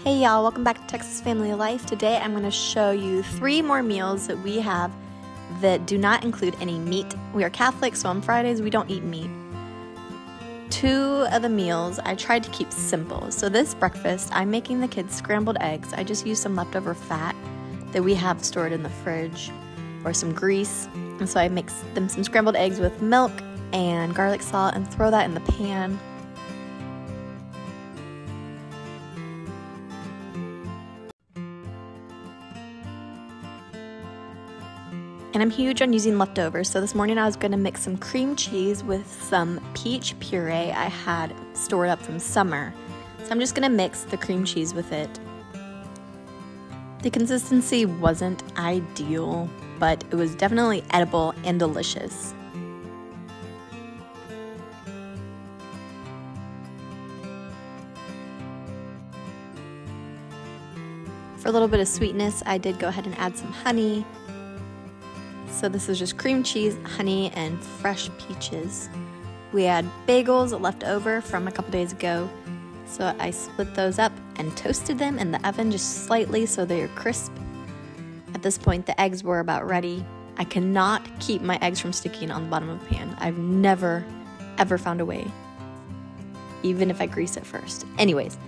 Hey y'all, welcome back to Texas Family Life. Today I'm going to show you 3 more meals that we have that do not include any meat. We are Catholic, so on Fridays we don't eat meat. 2 of the meals I tried to keep simple. So this breakfast, I'm making the kids scrambled eggs. I just used some leftover fat that we have stored in the fridge or some grease. And so I mix them some scrambled eggs with milk and garlic salt and throw that in the pan. And I'm huge on using leftovers, so this morning I was going to mix some cream cheese with some peach puree I had stored up from summer. So I'm just going to mix the cream cheese with it. The consistency wasn't ideal, but it was definitely edible and delicious. For a little bit of sweetness, I did go ahead and add some honey. So this is just cream cheese, honey, and fresh peaches. We had bagels left over from a couple days ago, so I split those up and toasted them in the oven just slightly so they are crisp. At this point, the eggs were about ready. I cannot keep my eggs from sticking on the bottom of the pan. I've never, ever found a way, even if I grease it first. Anyways,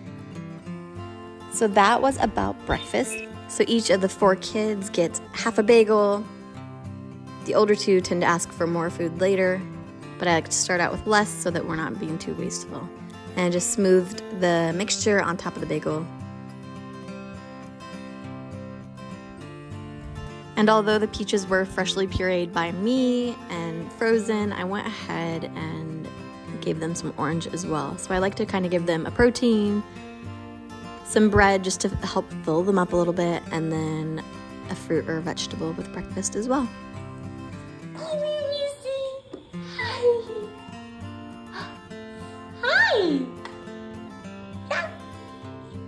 so that was about breakfast. So each of the 4 kids gets half a bagel. The older 2 tend to ask for more food later, but I like to start out with less so that we're not being too wasteful. And I just smoothed the mixture on top of the bagel. And although the peaches were freshly pureed by me and frozen, I went ahead and gave them some orange as well. So I like to kind of give them a protein, some bread just to help fill them up a little bit, and then a fruit or a vegetable with breakfast as well.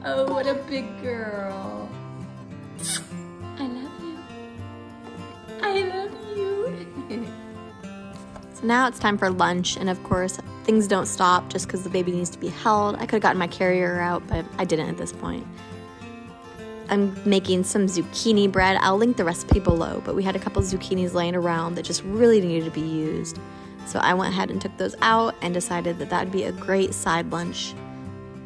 Oh, what a big girl. I love you. I love you. So now it's time for lunch, and of course, things don't stop just because the baby needs to be held. I could have gotten my carrier out, but I didn't at this point. I'm making some zucchini bread. I'll link the recipe below, but we had a couple zucchinis laying around that just really needed to be used. So I went ahead and took those out and decided that that would be a great side lunch.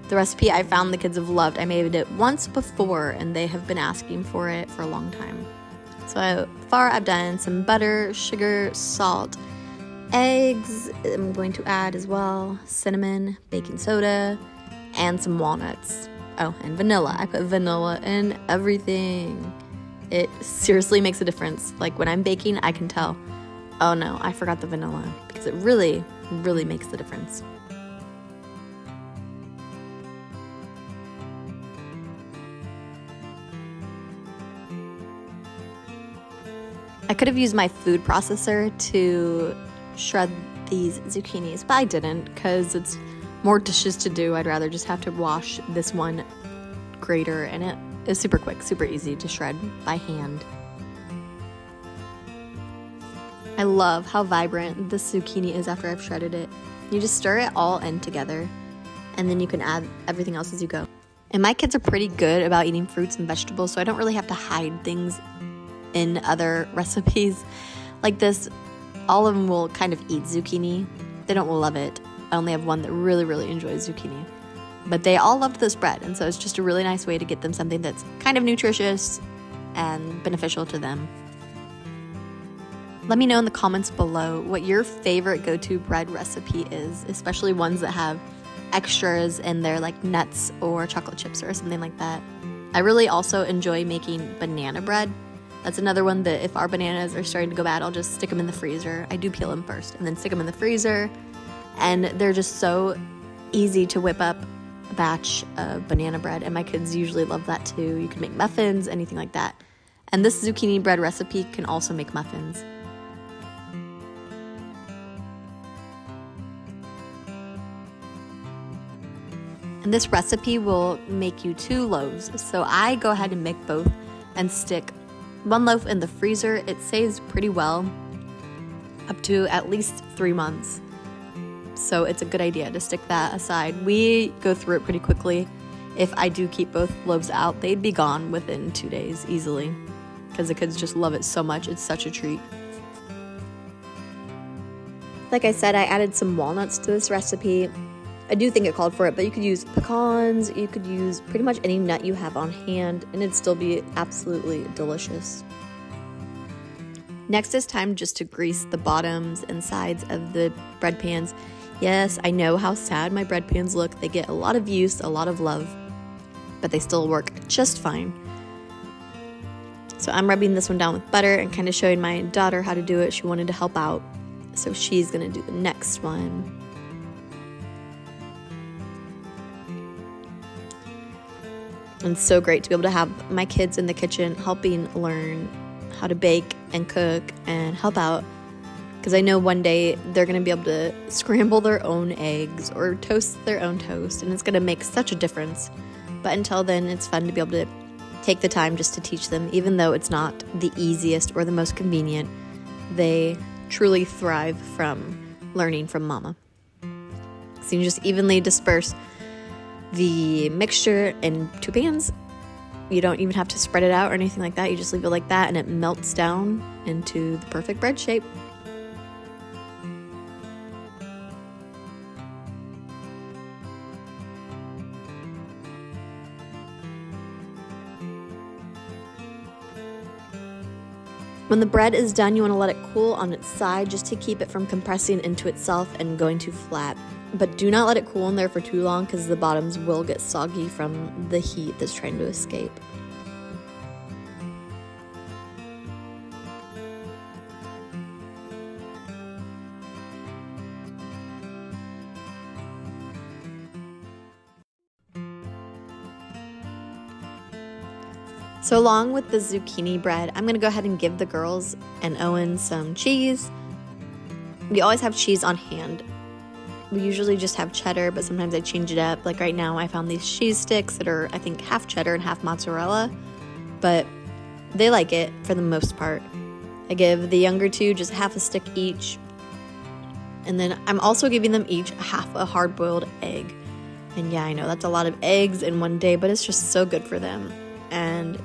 The recipe I found the kids have loved. I made it once before and they have been asking for it for a long time. So far I've done some butter, sugar, salt, eggs. I'm going to add as well cinnamon, baking soda, and some walnuts. Oh, and vanilla. I put vanilla in everything. It seriously makes a difference. Like when I'm baking, I can tell, oh no, I forgot the vanilla, because it really, really makes the difference. I could have used my food processor to shred these zucchinis, but I didn't because it's more dishes to do. I'd rather just have to wash this one grater, and it is super quick, super easy to shred by hand. I love how vibrant this zucchini is after I've shredded it. You just stir it all in together, and then you can add everything else as you go. And my kids are pretty good about eating fruits and vegetables, so I don't really have to hide things in other recipes like this. All of them will kind of eat zucchini. They don't love it. I only have one that really, really enjoys zucchini. But they all loved this bread, and so it's just a really nice way to get them something that's kind of nutritious and beneficial to them. Let me know in the comments below what your favorite go-to bread recipe is, especially ones that have extras in there like nuts or chocolate chips or something like that. I really also enjoy making banana bread. That's another one that if our bananas are starting to go bad, I'll just stick them in the freezer. I do peel them first and then stick them in the freezer. And they're just so easy to whip up a batch of banana bread. And my kids usually love that too. You can make muffins, anything like that. And this zucchini bread recipe can also make muffins. And this recipe will make you 2 loaves. So I go ahead and make both and stick 1 loaf in the freezer. It stays pretty well, up to at least 3 months. So it's a good idea to stick that aside. We go through it pretty quickly. if I do keep both loaves out, they'd be gone within 2 days easily because the kids just love it so much. It's such a treat. Like I said, I added some walnuts to this recipe. I do think it called for it, but you could use pecans, you could use pretty much any nut you have on hand, and it'd still be absolutely delicious. Next is time just to grease the bottoms and sides of the bread pans. Yes, I know how sad my bread pans look. They get a lot of use, a lot of love, but they still work just fine. So I'm rubbing this one down with butter and kind of showing my daughter how to do it. She wanted to help out, so she's gonna do the next one. And it's so great to be able to have my kids in the kitchen helping learn how to bake and cook and help out, because I know one day they're going to be able to scramble their own eggs or toast their own toast, and it's going to make such a difference. But until then, it's fun to be able to take the time just to teach them, even though it's not the easiest or the most convenient. They truly thrive from learning from mama. So you just evenly disperse the mixture in 2 pans. You don't even have to spread it out or anything like that. You just leave it like that and it melts down into the perfect bread shape. When the bread is done, you want to let it cool on its side just to keep it from compressing into itself and going too flat. But do not let it cool in there for too long because the bottoms will get soggy from the heat that's trying to escape. So along with the zucchini bread, I'm going to go ahead and give the girls and Owen some cheese. We always have cheese on hand. We usually just have cheddar, but sometimes I change it up. Like right now, I found these cheese sticks that are, I think, half cheddar and half mozzarella, but they like it for the most part. I give the younger 2 just half a stick each, and then I'm also giving them each half a hard-boiled egg. And yeah, I know that's a lot of eggs in one day, but it's just so good for them, and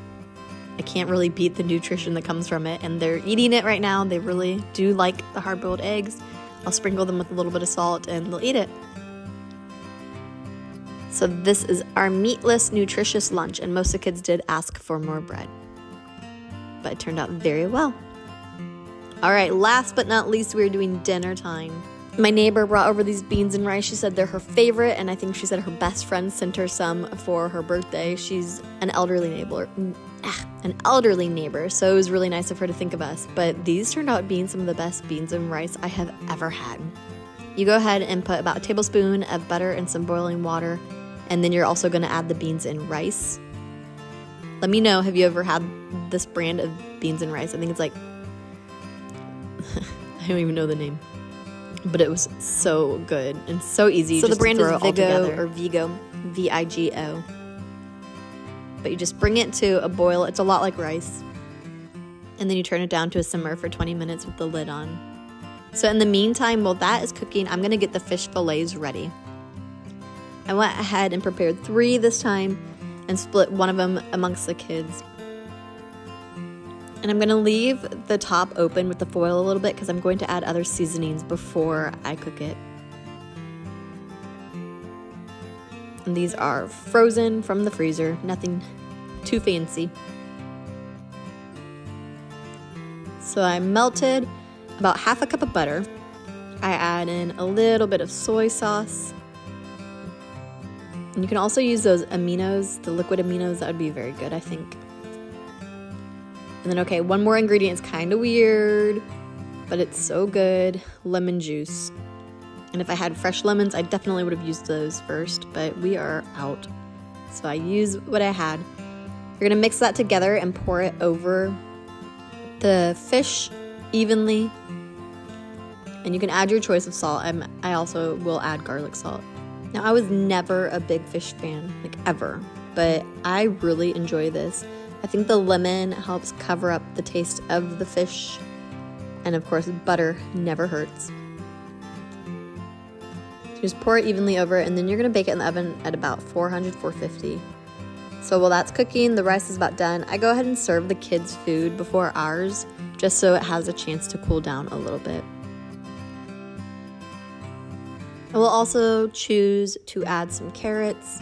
I can't really beat the nutrition that comes from it, and they're eating it right now. They really do like the hard-boiled eggs. I'll sprinkle them with a little bit of salt and they'll eat it. So this is our meatless, nutritious lunch, and most of the kids did ask for more bread, but it turned out very well. All right, last but not least, we're doing dinner time. My neighbor brought over these beans and rice. She said they're her favorite, and I think she said her best friend sent her some for her birthday. She's an elderly neighbor, so it was really nice of her to think of us. But these turned out being some of the best beans and rice I have ever had. You go ahead and put about a tablespoon of butter and some boiling water, and then you're also going to add the beans and rice. Let me know, have you ever had this brand of beans and rice? I think it's like, I don't even know the name, but it was so good and so easy. So the brand is Vigo or Vigo, V-I-G-O. But you just bring it to a boil. It's a lot like rice. And then you turn it down to a simmer for 20 minutes with the lid on. So in the meantime, while that is cooking, I'm going to get the fish fillets ready. I went ahead and prepared 3 this time and split one of them amongst the kids. And I'm going to leave the top open with the foil a little bit because I'm going to add other seasonings before I cook it. And these are frozen from the freezer, nothing too fancy. So I melted about half a cup of butter. I add in a little bit of soy sauce. And you can also use those aminos, the liquid aminos. That would be very good, I think. And then, okay, one more ingredient is kind of weird, but it's so good. Lemon juice. And if I had fresh lemons, I definitely would have used those first, but we are out. So I use what I had. You're gonna mix that together and pour it over the fish evenly. And you can add your choice of salt. I also will add garlic salt. Now, I was never a big fish fan, like ever, but I really enjoy this. I think the lemon helps cover up the taste of the fish. And of course, butter never hurts. Just pour it evenly over, and then you're gonna bake it in the oven at about 400, 450. So while that's cooking, the rice is about done. I go ahead and serve the kids' food before ours, just so it has a chance to cool down a little bit. I will also choose to add some carrots.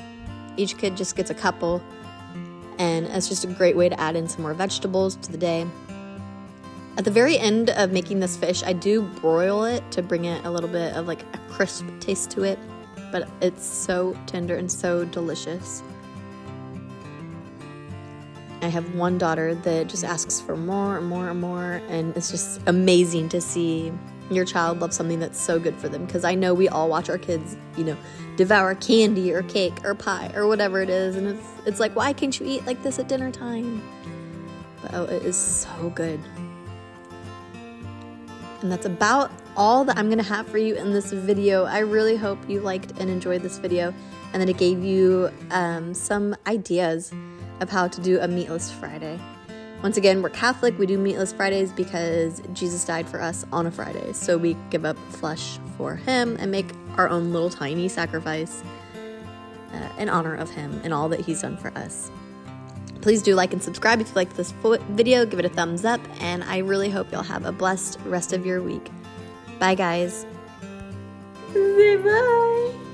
Each kid just gets a couple, and it's just a great way to add in some more vegetables to the day. At the very end of making this fish, I do broil it to bring it a little bit of like a crisp taste to it, but it's so tender and so delicious. I have one daughter that just asks for more and more and more, and it's just amazing to see your child love something that's so good for them, because I know we all watch our kids, devour candy or cake or pie or whatever it is, and it's like, why can't you eat like this at dinner time? But oh, it is so good. And that's about all that I'm gonna have for you in this video. I really hope you liked and enjoyed this video, and that it gave you some ideas of how to do a meatless Friday. Once again, we're Catholic. We do meatless Fridays because Jesus died for us on a Friday. So we give up flesh for him and make our own little tiny sacrifice in honor of him and all that he's done for us. Please do like and subscribe if you liked this video. Give it a thumbs up, and I really hope you'll have a blessed rest of your week. Bye, guys. Say bye.